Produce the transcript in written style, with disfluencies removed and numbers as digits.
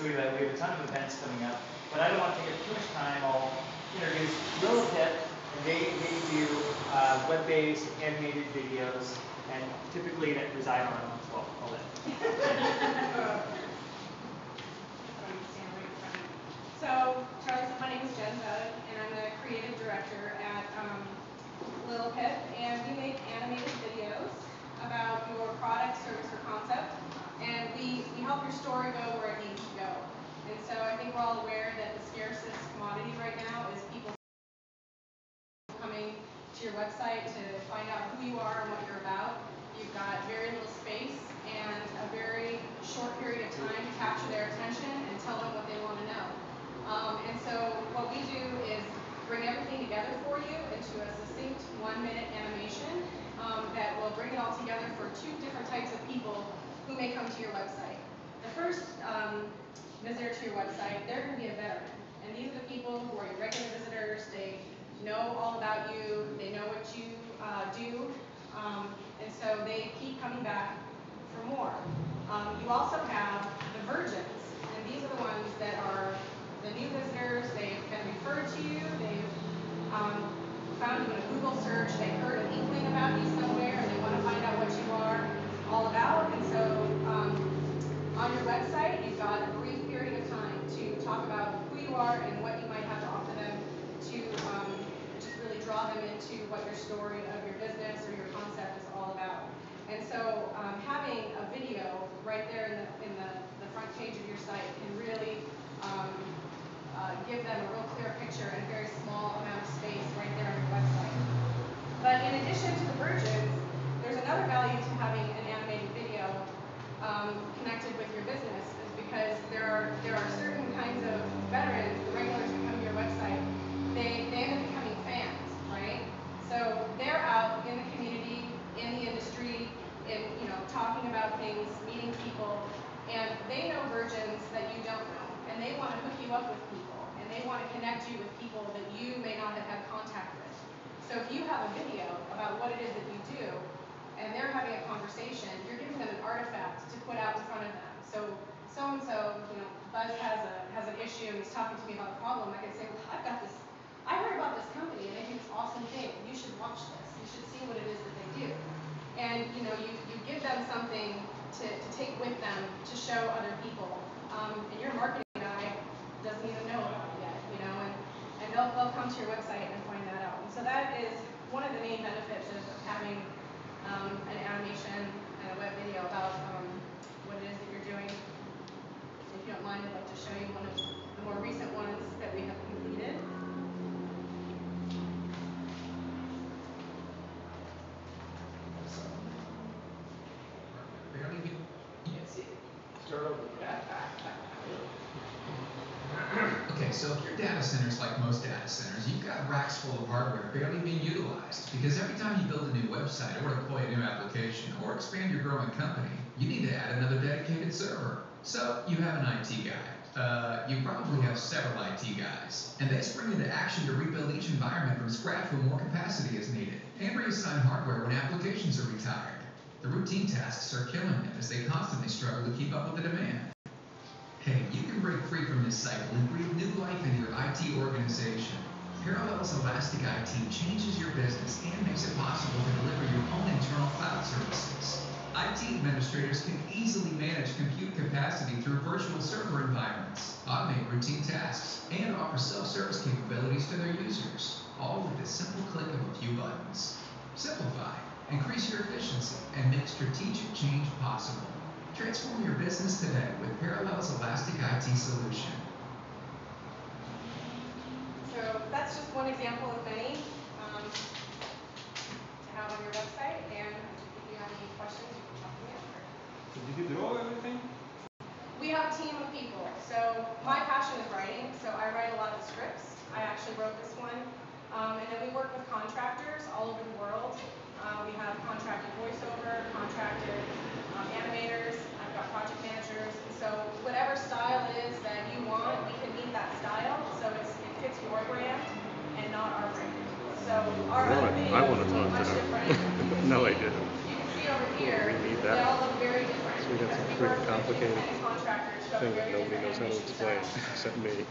So we have a ton of events coming up, but I don't want to take up too much time. I'll introduce Lillipip, and they do web-based animated videos, and typically that reside on, well, I'll let. So, Charlie, my name is Jen Bud, and I'm the creative director at Lillipip, and we make animated videos about your product, service, or concept, and we help your story go where it needs to go. And so I think we're all aware that the scarcest commodity right now is people coming to your website to find out who you are and what you're about. You've got very little space and a very short period of time to capture their attention and tell them what they want to know. And so what we do is bring everything together for you into a succinct 1-minute animation that will bring it all together for 2 different types of people who may come to your website. The first visitor to your website, they're going to be a veteran. And these are the people who are your regular visitors. They know all about you. They know what you do. And so they keep coming back for more. You also have the virgins. And these are the ones that are the new visitors. They've been referred to you. They've found you in a Google search. They heard an inkling about you somewhere, and they want to find out what you are all about. And so on your website, you've got a brief period of time to talk about who you are and what you might have to offer them to just really draw them into what your story of your business or your concept is all about. And so having a video right there in the front page of your site can really give them a real clear picture in a very small amount of space right there on your website. But in addition to the virgins, there's another value to having an animated video connected with your business, is because there are certain kinds of veterans, the regulars who come to your website, they end up becoming fans, right? So they're out in the community, in the industry, in talking about things, meeting people, and they know virgins that you don't know, and they want to hook you up with people, and they want to connect you with people that you may not have had contact with. So if you have a video about what it is that you do, and they're having a conversation, you're giving them an artifact to put out in front of them. So so-and-so, Buzz has an issue, and he's talking to me about a problem. I can say, well, I heard about this company, and they do this awesome thing. You should watch this. You should see what it is that they do. And you give them something to take with them to show other people. And your marketing guy doesn't even know about it yet, and they'll come to your website and find that out. And so that is one of the main benefits of having an animation and a web video about what it is that you're doing. If you don't mind, I'd like to show you one of the more recent ones that we have completed. Okay, so if your data center's like most data centers, you've got racks full of hardware barely being utilized, because every time you build a new website or deploy a new application or expand your growing company, you need to add another dedicated server. So you have an IT guy. You probably have several IT guys, and they spring into action to rebuild each environment from scratch when more capacity is needed, and reassign hardware when applications are retired. The routine tasks are killing them as they constantly struggle to keep up with the demand. Hey, you can break free from this cycle and breathe new life into your IT organization. Parallel's Elastic IT changes your business and makes it possible to deliver your own internal cloud services. IT administrators can easily manage compute capacity through virtual server environments, automate routine tasks, and offer self-service capabilities to their users, all with the simple click of a few buttons. Simplify, increase your efficiency, and make strategic change possible. Transform your business today with Parallel's Elastic IT solution. So that's just one example of many to have on your website. And if you have any questions, you can talk to me after. So did you draw everything? We have a team of people. So my passion is writing, so I write a lot of the scripts. I actually wrote this one. And then we work with contractors all over the world. We have contracted voiceover, contracted animators. I've got project managers. And so whatever style it is that you want, we can meet that style. So it fits your brand and not our brand. So our other videos look much different. No, I didn't. You can see over here, We need they that. all look very different. So we got some because pretty work with complicated. independent contractors who thing that nobody knows how to explain except me.